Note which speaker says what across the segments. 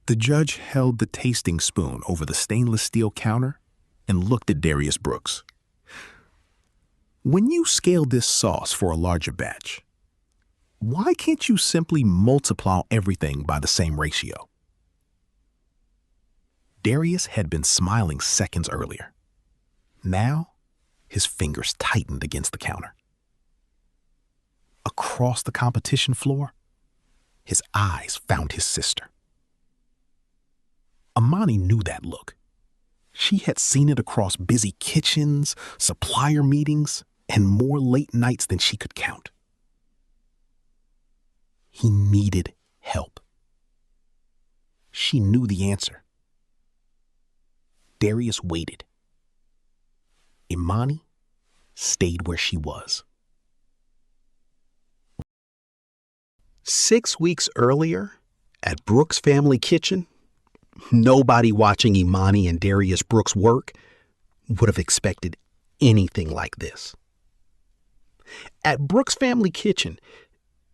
Speaker 1: The judge held the tasting spoon over the stainless steel counter and looked at Darius Brooks. When you scale this sauce for a larger batch, why can't you simply multiply everything by the same ratio? Darius had been smiling seconds earlier. Now, his fingers tightened against the counter. Across the competition floor, his eyes found his sister. Imani knew that look. She had seen it across busy kitchens, supplier meetings, and more late nights than she could count. He needed help. She knew the answer. Darius waited. Imani stayed where she was.
Speaker 2: 6 weeks earlier, at Brooks' family kitchen, nobody watching Imani and Darius Brooks work would have expected anything like this. At Brooks' family kitchen,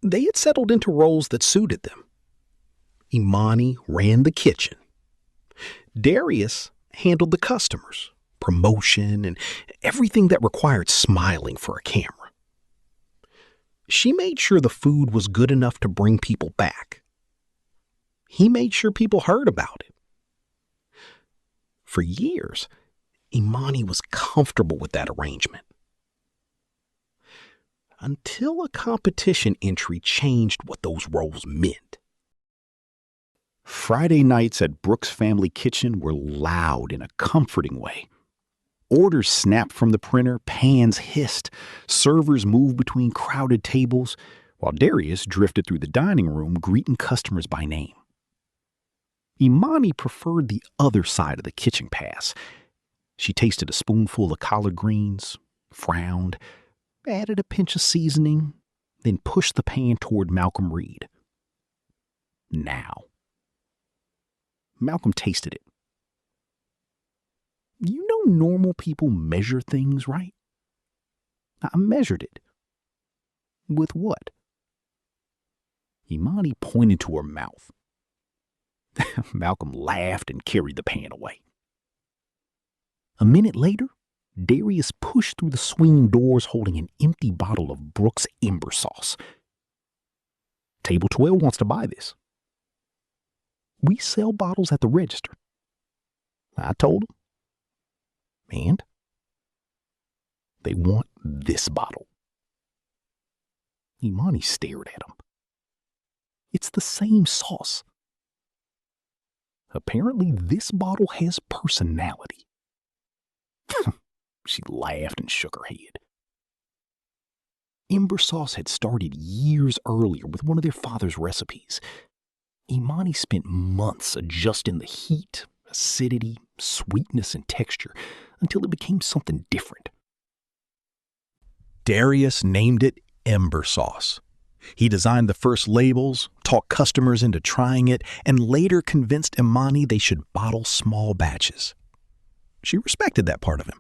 Speaker 2: they had settled into roles that suited them. Imani ran the kitchen. Darius handled the customers, promotion, and everything that required smiling for a camera. She made sure the food was good enough to bring people back. He made sure people heard about it. For years, Imani was comfortable with that arrangement. Until a competition entry changed what those roles meant.
Speaker 1: Friday nights at Brooks' family kitchen were loud in a comforting way. Orders snapped from the printer, pans hissed, servers moved between crowded tables, while Darius drifted through the dining room greeting customers by name. Imani preferred the other side of the kitchen pass. She tasted a spoonful of collard greens, frowned, added a pinch of seasoning, then pushed the pan toward Malcolm Reed. Now. Malcolm tasted it. You know normal people measure things, right? I measured it. With what? Imani pointed to her mouth. Malcolm laughed and carried the pan away. A minute later, Darius pushed through the swing doors holding an empty bottle of Brooks Ember Sauce. Table 12 wants to buy this. We sell bottles at the register. I told them. And they want this bottle. Imani stared at him. It's the same sauce. Apparently, this bottle has personality. She laughed and shook her head. Ember sauce had started years earlier with one of their father's recipes. Imani spent months adjusting the heat, acidity, sweetness, and texture until it became something different. Darius named it Ember Sauce. He designed the first labels, talked customers into trying it, and later convinced Imani they should bottle small batches. She respected that part of him.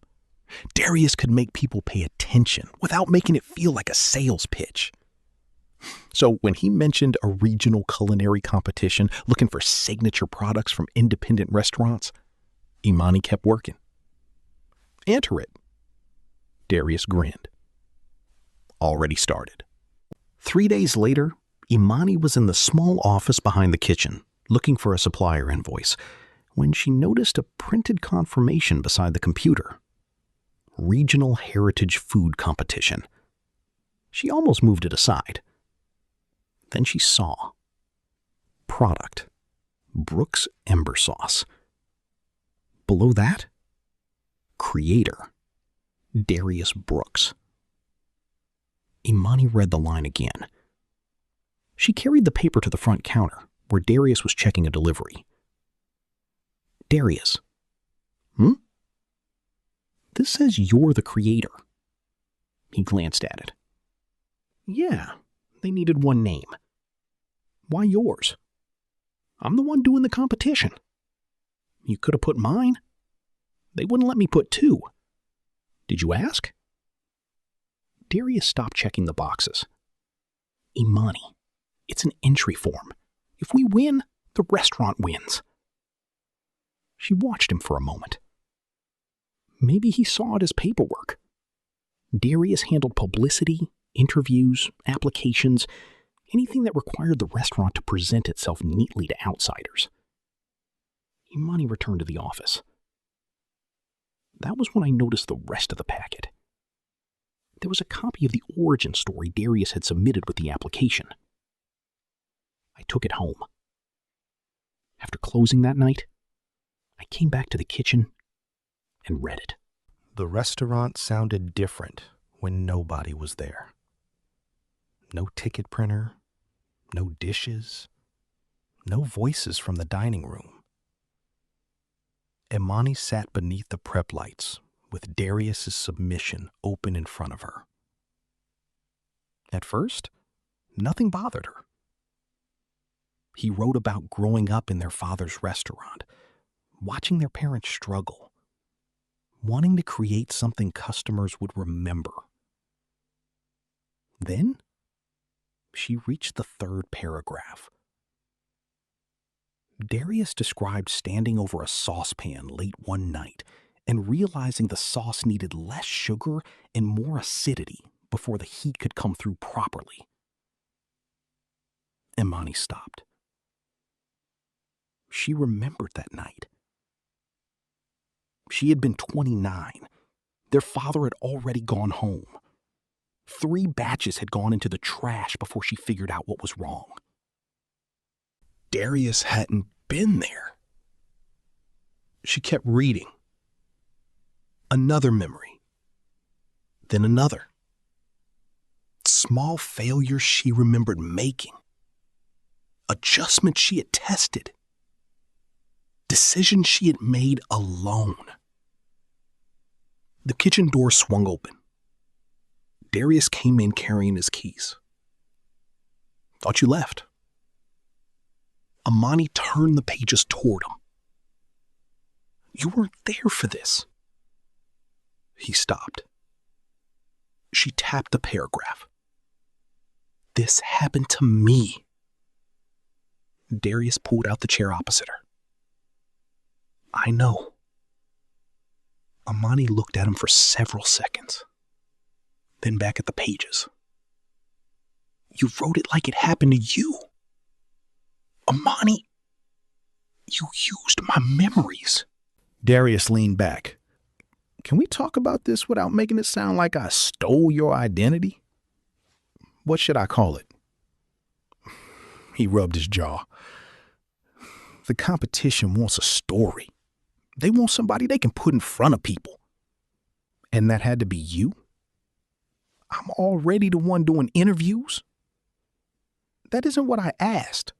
Speaker 1: Darius could make people pay attention without making it feel like a sales pitch. So when he mentioned a regional culinary competition looking for signature products from independent restaurants, Imani kept working. Enter it. Darius grinned. Already started. 3 days later, Imani was in the small office behind the kitchen, looking for a supplier invoice, when she noticed a printed confirmation beside the computer. Regional Heritage Food Competition. She almost moved it aside. Then she saw. Product. Brooks Ember Sauce. Below that, Creator. Darius Brooks. Imani read the line again. She carried the paper to the front counter, where Darius was checking a delivery. Darius. This says you're the creator. He glanced at it. Yeah, they needed one name. Why yours? I'm the one doing the competition. You could have put mine. They wouldn't let me put two. Did you ask? Darius stopped checking the boxes. Imani, it's an entry form. If we win, The restaurant wins. She watched him for a moment. Maybe he saw it as paperwork. Darius handled publicity, interviews, applications, anything that required the restaurant to present itself neatly to outsiders. Imani returned to the office. That was when I noticed the rest of the packet. There was a copy of the origin story Darius had submitted with the application. I took it home. After closing that night, I came back to the kitchen and read it.
Speaker 3: The restaurant sounded different when nobody was there. No ticket printer, no dishes, no voices from the dining room. Imani sat beneath the prep lights with Darius's submission open in front of her. At first, nothing bothered her. He wrote about growing up in their father's restaurant, watching their parents struggle, wanting to create something customers would remember. Then, she reached the third paragraph. Darius described standing over a saucepan late one night and realizing the sauce needed less sugar and more acidity before the heat could come through properly. Imani stopped. She remembered that night. She had been 29. Their father had already gone home. 3 batches had gone into the trash before she figured out what was wrong. Darius hadn't been there. She kept reading. Another memory. Then another. Small failures she remembered making. Adjustments she had tested. Decisions she had made alone. The kitchen door swung open. Darius came in carrying his keys. Thought you left. Imani turned the pages toward him. You weren't there for this. He stopped. She tapped the paragraph. This happened to me. Darius pulled out the chair opposite her. I know. Imani looked at him for several seconds, then back at the pages. You wrote it like it happened to you. Imani, you used my memories. Darius leaned back. Can we talk about this without making it sound like I stole your identity? What should I call it? He rubbed his jaw. The competition wants a story. They want somebody they can put in front of people. And that had to be you? I'm already the one doing interviews. That isn't what I asked.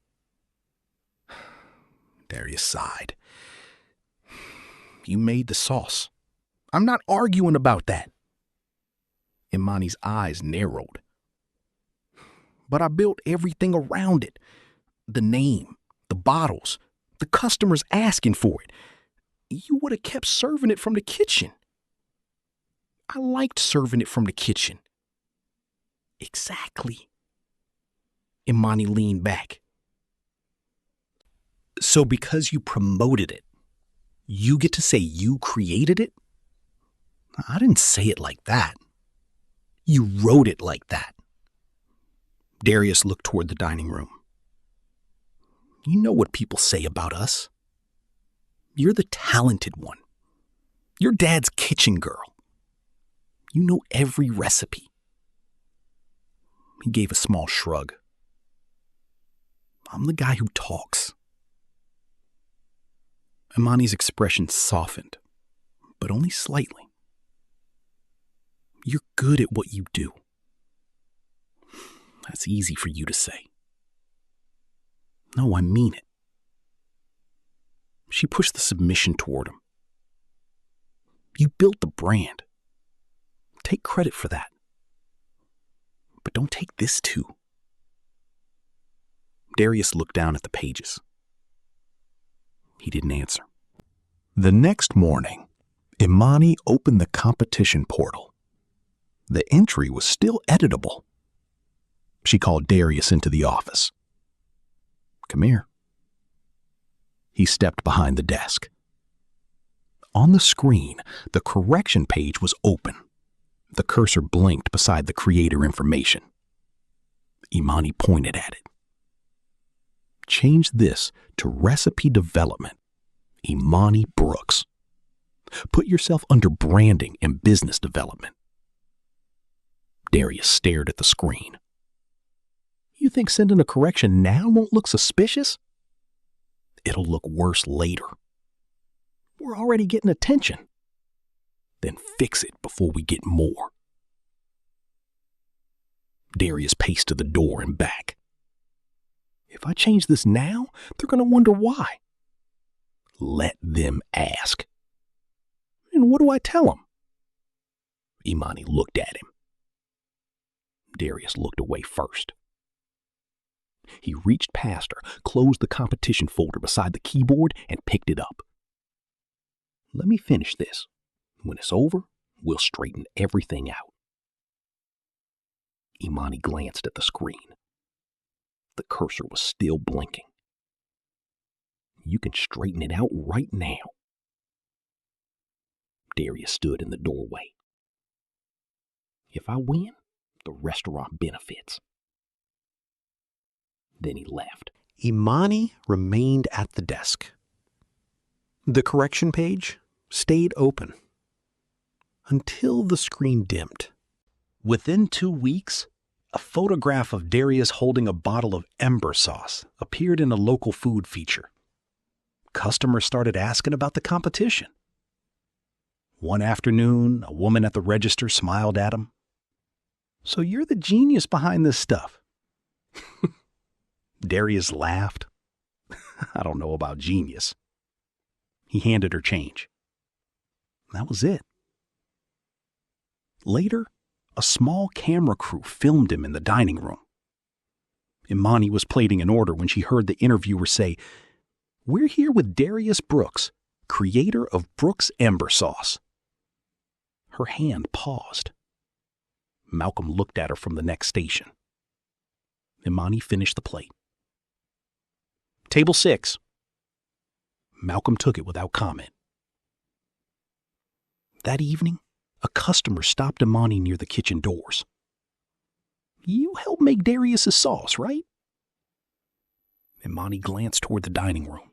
Speaker 3: Darius sighed. You made the sauce. I'm not arguing about that. Imani's eyes narrowed. But I built everything around it. The name, the bottles, the customers asking for it. You would have kept serving it from the kitchen. I liked serving it from the kitchen. Exactly. Imani leaned back. So because you promoted it, you get to say you created it? I didn't say it like that. You wrote it like that. Darius looked toward the dining room. You know what people say about us. You're the talented one. You're Dad's kitchen girl. You know every recipe. He gave a small shrug. I'm the guy who talks. Imani's expression softened, but only slightly. You're good at what you do. That's easy for you to say. No, I mean it. She pushed the submission toward him. You built the brand. Take credit for that. But don't take this too. Darius looked down at the pages. He didn't answer. The next morning, Imani opened the competition portal. The entry was still editable. She called Darius into the office. Come here.
Speaker 1: He stepped behind the desk. On the screen, the correction page was open. The cursor blinked beside the creator information. Imani pointed at it. Change this to recipe development. Imani Brooks. Put yourself under branding and business development. Darius stared at the screen. You think sending a correction now won't look suspicious? It'll look worse later. We're already getting attention. Then fix it before we get more. Darius paced to the door and back. If I change this now, they're going to wonder why. Let them ask. And what do I tell them? Imani looked at him. Darius looked away first. He reached past her, closed the competition folder beside the keyboard, and picked it up. Let me finish this. When it's over, we'll straighten everything out. Imani glanced at the screen. The cursor was still blinking. You can straighten it out right now. Darius stood in the doorway. If I win, the restaurant benefits. Then he left.
Speaker 2: Imani remained at the desk. The correction page stayed open until the screen dimmed. Within 2 weeks, a photograph of Darius holding a bottle of Ember sauce appeared in a local food feature. Customers started asking about the competition. One afternoon, a woman at the register smiled at him. So you're the genius behind this stuff. Darius laughed. I don't know about genius. He handed her change. That was it. Later, a small camera crew filmed him in the dining room. Imani was plating an order when she heard the interviewer say, "We're here with Darius Brooks, creator of Brooks Ember Sauce." Her hand paused. Malcolm looked at her from the next station. Imani finished the plate. Table 6. Malcolm took it without comment. That evening, a customer stopped Imani near the kitchen doors. You helped make Darius's sauce, right? Imani glanced toward the dining room.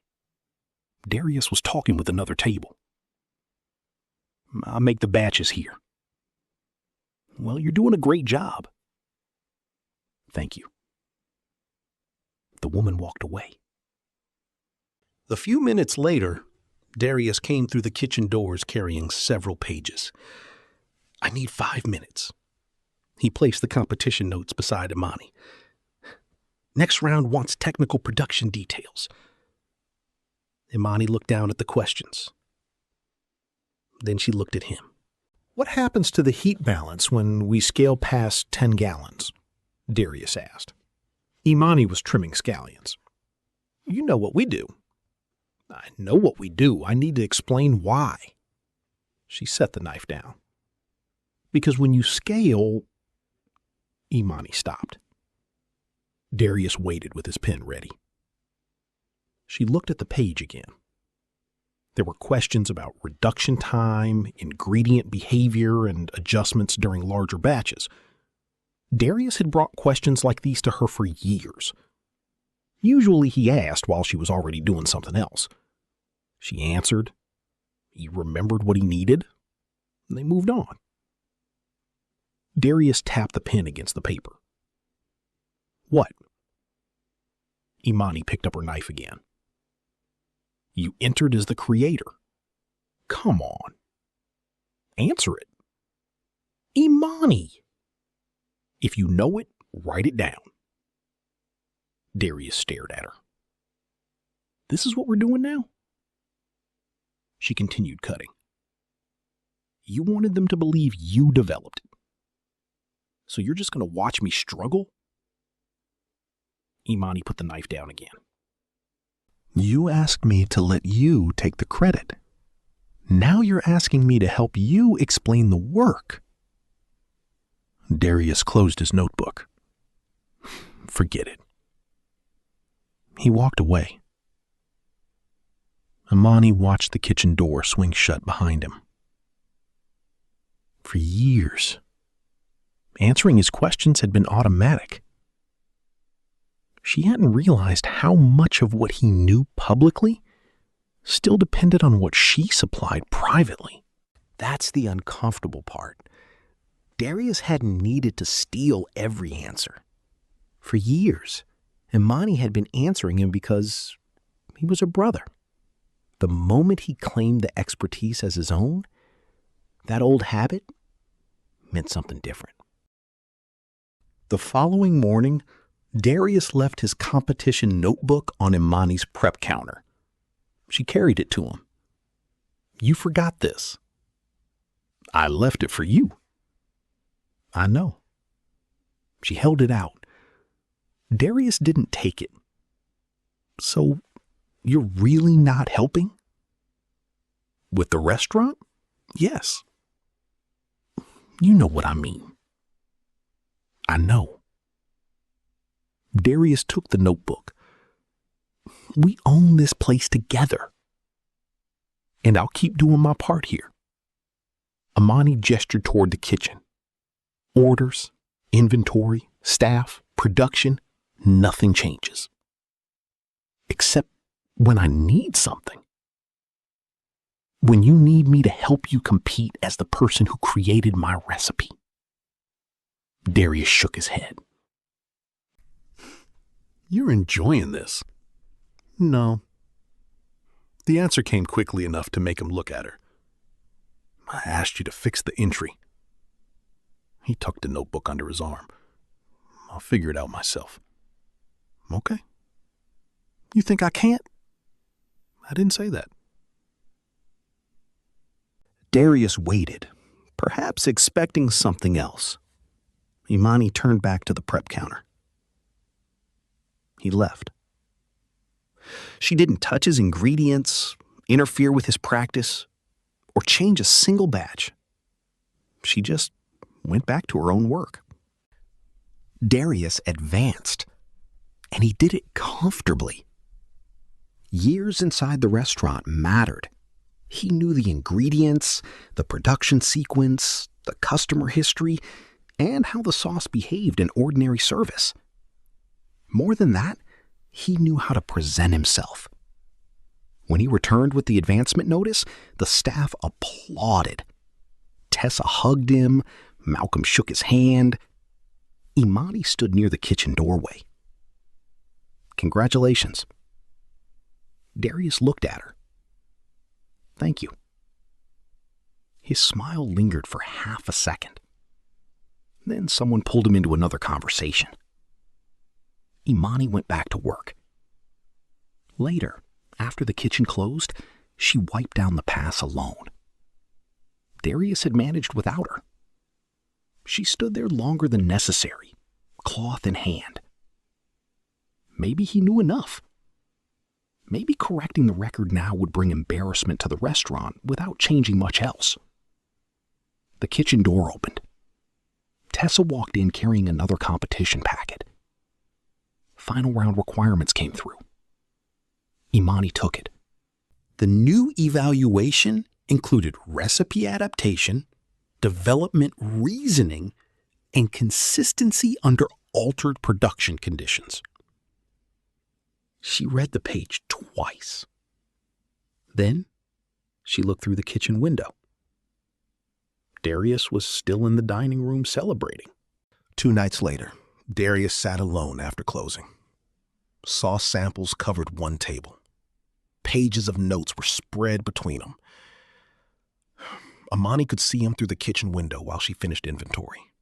Speaker 2: Darius was talking with another table. I make the batches here. Well, you're doing a great job. Thank you. The woman walked away. A few minutes later, Darius came through the kitchen doors carrying several pages. I need 5 minutes. He placed the competition notes beside Imani. Next round wants technical production details. Imani looked down at the questions. Then she looked at him. What happens to the heat balance when we scale past 10 gallons? Darius asked. Imani was trimming scallions. You know what we do. I know what we do. I need to explain why. She set the knife down. Because when you scale... Imani stopped. Darius waited with his pen ready. She looked at the page again. There were questions about reduction time, ingredient behavior, and adjustments during larger batches. Darius had brought questions like these to her for years. Usually he asked while she was already doing something else. She answered. He remembered what he needed, and they moved on. Darius tapped the pen against the paper. What? Imani picked up her knife again. You entered as the creator. Come on. Answer it. Imani. If you know it, write it down. Darius stared at her. This is what we're doing now? She continued cutting. You wanted them to believe you developed it. So you're just going to watch me struggle? Imani put the knife down again. You asked me to let you take the credit. Now you're asking me to help you explain the work. Darius closed his notebook. Forget it. He walked away.
Speaker 1: Imani watched the kitchen door swing shut behind him. For years, answering his questions had been automatic. She hadn't realized how much of what he knew publicly still depended on what she supplied privately.
Speaker 2: That's the uncomfortable part. Darius hadn't needed to steal every answer. For years, Imani had been answering him because he was her brother. The moment he claimed the expertise as his own, that old habit meant something different. The following morning, Darius left his competition notebook on Imani's prep counter. She carried it to him. "You forgot this." "I left it for you." "I know." She held it out. Darius didn't take it. "So, you're really not helping?" "With the restaurant? Yes." "You know what I mean." "I know." Darius took the notebook. "We own this place together. And I'll keep doing my part here." Imani gestured toward the kitchen. "Orders, inventory, staff, production, nothing changes. Except when I need something. When you need me to help you compete as the person who created my recipe." Darius shook his head. "You're enjoying this." "No." The answer came quickly enough to make him look at her. "I asked you to fix the entry." He tucked the notebook under his arm. "I'll figure it out myself." "Okay." "You think I can't?" "I didn't say that." Darius waited, perhaps expecting something else. Imani turned back to the prep counter. He left. She didn't touch his ingredients, interfere with his practice, or change a single batch. She just went back to her own work. Darius advanced, and he did it comfortably. Years inside the restaurant mattered. He knew the ingredients, the production sequence, the customer history, and how the sauce behaved in ordinary service. More than that, he knew how to present himself. When he returned with the advancement notice, the staff applauded. Tessa hugged him. Malcolm shook his hand. Imani stood near the kitchen doorway. "Congratulations." Darius looked at her. "Thank you." His smile lingered for half a second. Then someone pulled him into another conversation. Imani went back to work. Later, after the kitchen closed, she wiped down the pass alone. Darius had managed without her. She stood there longer than necessary, cloth in hand. Maybe he knew enough. Maybe correcting the record now would bring embarrassment to the restaurant without changing much else. The kitchen door opened. Tessa walked in carrying another competition packet. Final round requirements came through. Imani took it. The new evaluation included recipe adaptation, development reasoning, and consistency under altered production conditions. She read the page twice. Then she looked through the kitchen window. Darius was still in the dining room celebrating. 2 nights later, Darius sat alone after closing. Sauce samples covered one table. Pages of notes were spread between them. Imani could see him through the kitchen window while she finished inventory.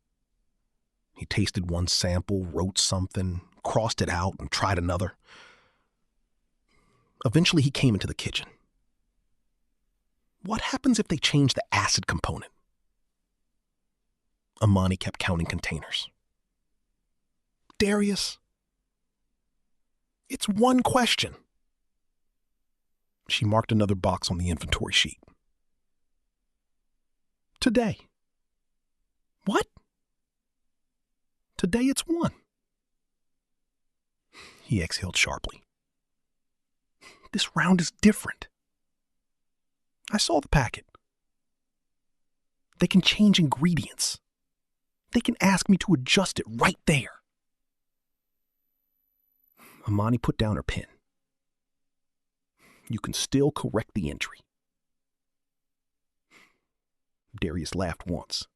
Speaker 2: He tasted one sample, wrote something, crossed it out, and tried another. Eventually, he came into the kitchen. What happens if they change the acid component? Imani kept counting containers. Darius, it's one question. She marked another box on the inventory sheet. Today. What? Today it's 1. He exhaled sharply. This round is different.
Speaker 3: I saw the packet. They can change ingredients. They can ask me to adjust it right there. Imani put down her pen. You can still correct the entry. Darius laughed once.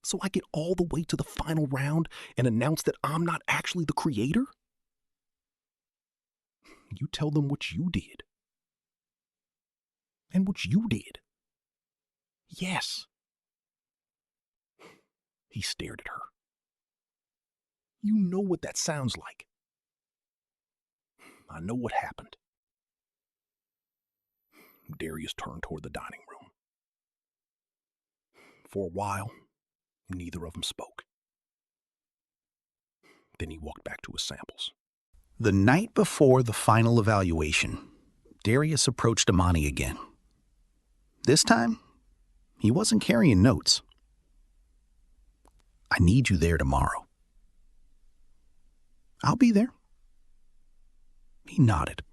Speaker 3: So I get all the way to the final round and announce that I'm not actually the creator? You tell them what you did. And what you did. Yes. He stared at her. You know what that sounds like. I know what happened. Darius turned toward the dining room. For a while, neither of them spoke. Then he walked back to his samples.
Speaker 1: The night before the final evaluation, Darius approached Imani again. This time, he wasn't carrying notes. I need you there tomorrow. I'll be there. He nodded.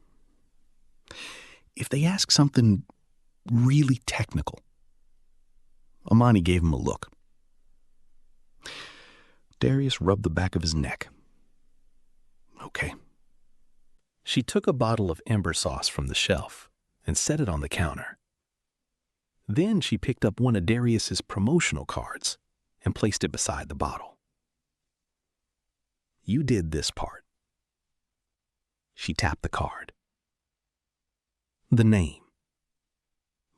Speaker 1: If they ask something really technical, Imani gave him a look. Darius rubbed the back of his neck. Okay. She took a bottle of ember sauce from the shelf and set it on the counter. Then she picked up one of Darius's promotional cards and placed it beside the bottle. You did this part. She tapped the card. The name.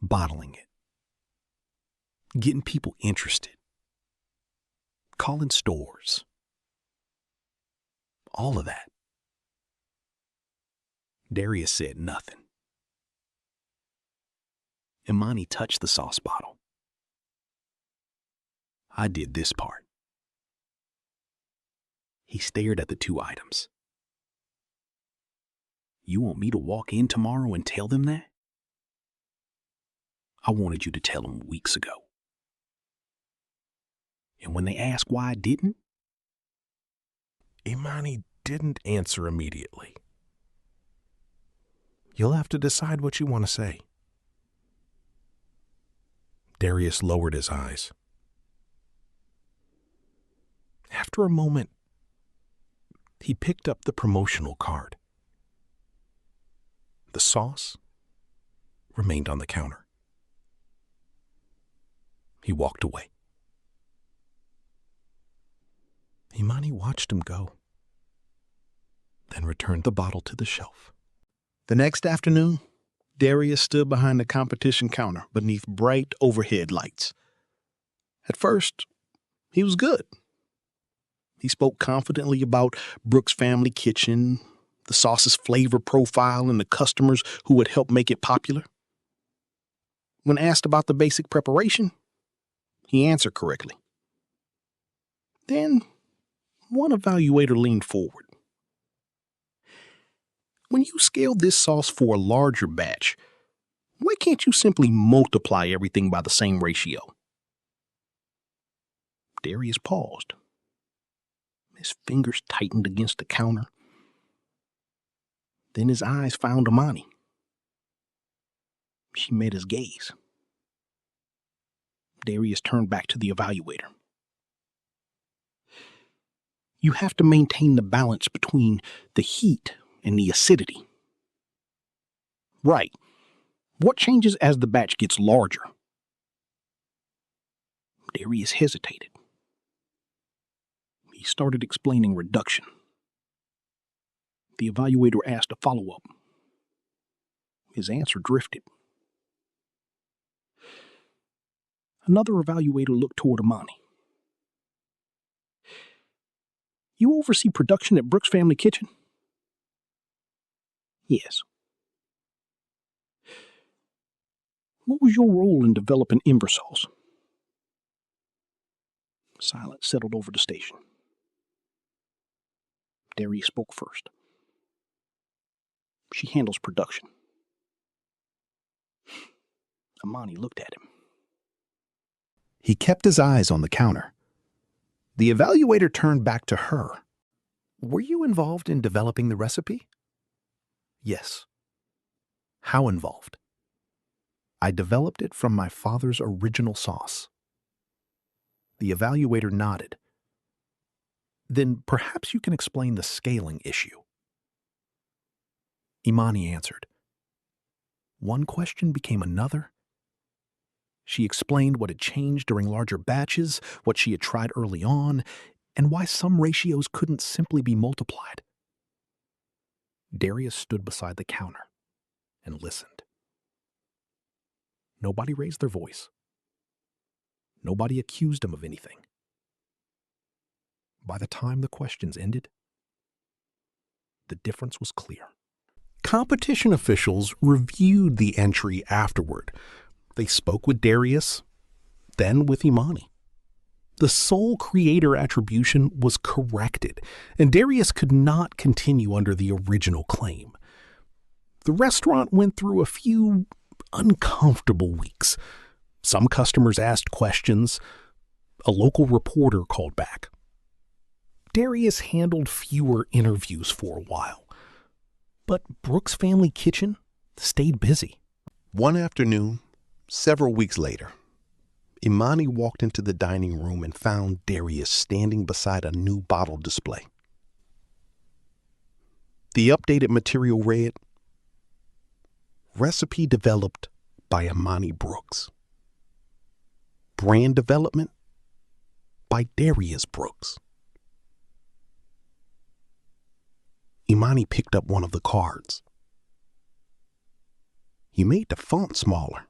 Speaker 1: Bottling it. Getting people interested. Calling stores. All of that. Darius said nothing. Imani touched the sauce bottle. I did this part. He stared at the two items. You want me to walk in tomorrow and tell them that? I wanted you to tell them weeks ago. And when they ask why I didn't?
Speaker 4: Imani didn't answer immediately. You'll have to decide what you want to say. Darius lowered his eyes. After a moment, he picked up the promotional card. The sauce remained on the counter. He walked away. Imani watched him go, then returned the bottle to the shelf.
Speaker 3: The next afternoon, Darius stood behind the competition counter beneath bright overhead lights. At first, he was good. He spoke confidently about Brooks' family kitchen, the sauce's flavor profile, and the customers who would help make it popular. When asked about the basic preparation, he answered correctly. Then, one evaluator leaned forward. When you scale this sauce for a larger batch, why can't you simply multiply everything by the same ratio? Darius paused. His fingers tightened against the counter. Then his eyes found Imani. She met his gaze. Darius turned back to the evaluator. You have to maintain the balance between the heat and the acidity. Right. What changes as the batch gets larger? Darius hesitated. He started explaining reduction. The evaluator asked a follow-up. His answer drifted. Another evaluator looked toward Imani. You oversee production at Brooks' family kitchen? Yes. What was your role in developing ember sauce? Silence settled over the station. Darius spoke first. She handles production. Imani looked at him. He kept his eyes on the counter. The evaluator turned back to her. Were you involved in developing the recipe? Yes. How involved? I developed it from my father's original sauce. The evaluator nodded. Then perhaps you can explain the scaling issue. Imani answered. One question became another. She explained what had changed during larger batches, what she had tried early on, and why some ratios couldn't simply be multiplied. Darius stood beside the counter and listened. Nobody raised their voice. Nobody accused him of anything. By the time the questions ended, the difference was clear.
Speaker 2: Competition officials reviewed the entry afterward. They spoke with Darius, then with Imani. The sole creator attribution was corrected, and Darius could not continue under the original claim. The restaurant went through a few uncomfortable weeks. Some customers asked questions. A local reporter called back. Darius handled fewer interviews for a while, but Brooks Family Kitchen stayed busy.
Speaker 4: One afternoon, several weeks later, Imani walked into the dining room and found Darius standing beside a new bottle display. The updated material read, "Recipe developed by Imani Brooks. Brand development by Darius Brooks." Imani picked up one of the cards. "You made the font smaller."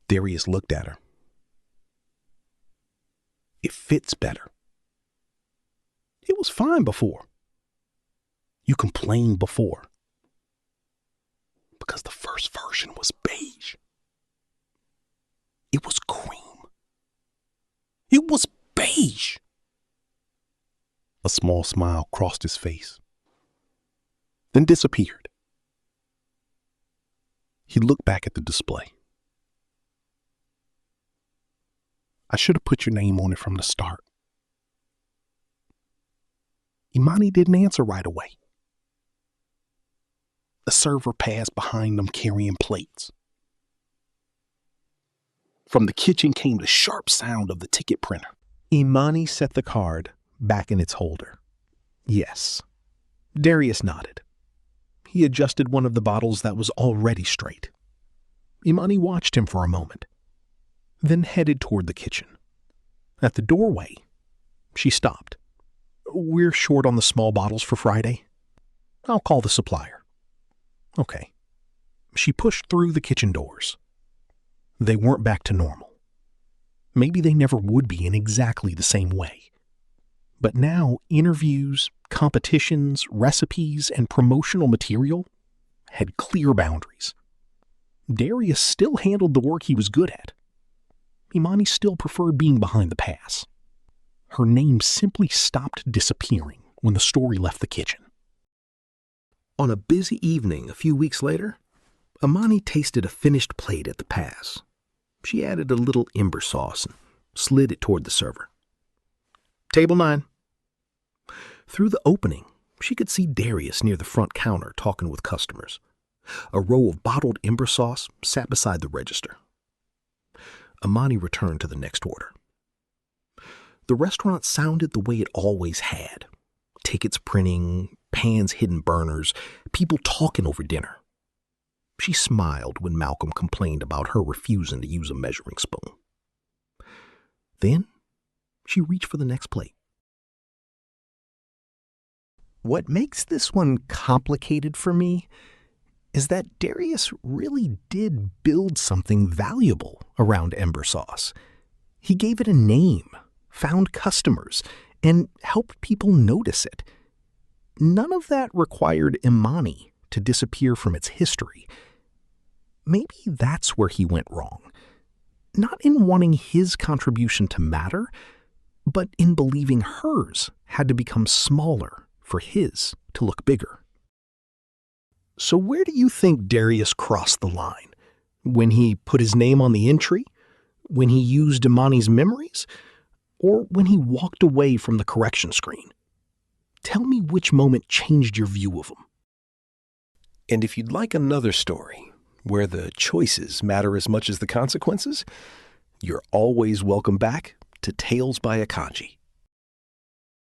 Speaker 4: Darius looked at her. "It fits better." "It was fine before." "You complained before." "Because the first version was beige." "It was cream." "It was beige." A small smile crossed his face, then disappeared. He looked back at the display. "I should have put your name on it from the start." Imani didn't answer right away. A server passed behind them carrying plates. From the kitchen came the sharp sound of the ticket printer.
Speaker 3: Imani set the card back in its holder. Yes. Darius nodded. He adjusted one of the bottles that was already straight. Imani watched him for a moment, then headed toward the kitchen. At the doorway, she stopped. "We're short on the small bottles for Friday. I'll call the supplier." "Okay." She pushed through the kitchen doors. They weren't back to normal. Maybe they never would be in exactly the same way. But now interviews, competitions, recipes, and promotional material had clear boundaries. Darius still handled the work he was good at. Imani still preferred being behind the pass. Her name simply stopped disappearing when the story left the kitchen. On a busy evening a few weeks later, Imani tasted a finished plate at the pass. She added a little ember sauce and slid it toward the server. "Table 9. Through the opening, she could see Darius near the front counter talking with customers. A row of bottled ember sauce sat beside the register. Imani returned to the next order. The restaurant sounded the way it always had. Tickets printing, pans hidden burners, people talking over dinner. She smiled when Malcolm complained about her refusing to use a measuring spoon. Then she reached for the next plate. What makes this one complicated for me is that Darius really did build something valuable around ember sauce. He gave it a name, found customers, and helped people notice it. None of that required Imani to disappear from its history. Maybe that's where he went wrong. Not in wanting his contribution to matter, but in believing hers had to become smaller for his to look bigger. So where do you think Darius crossed the line? When he put his name on the entry? When he used Imani's memories? Or when he walked away from the correction screen? Tell me which moment changed your view of him.
Speaker 1: And if you'd like another story
Speaker 5: where the choices matter as much as the consequences, you're always welcome back to Tales by Akanji.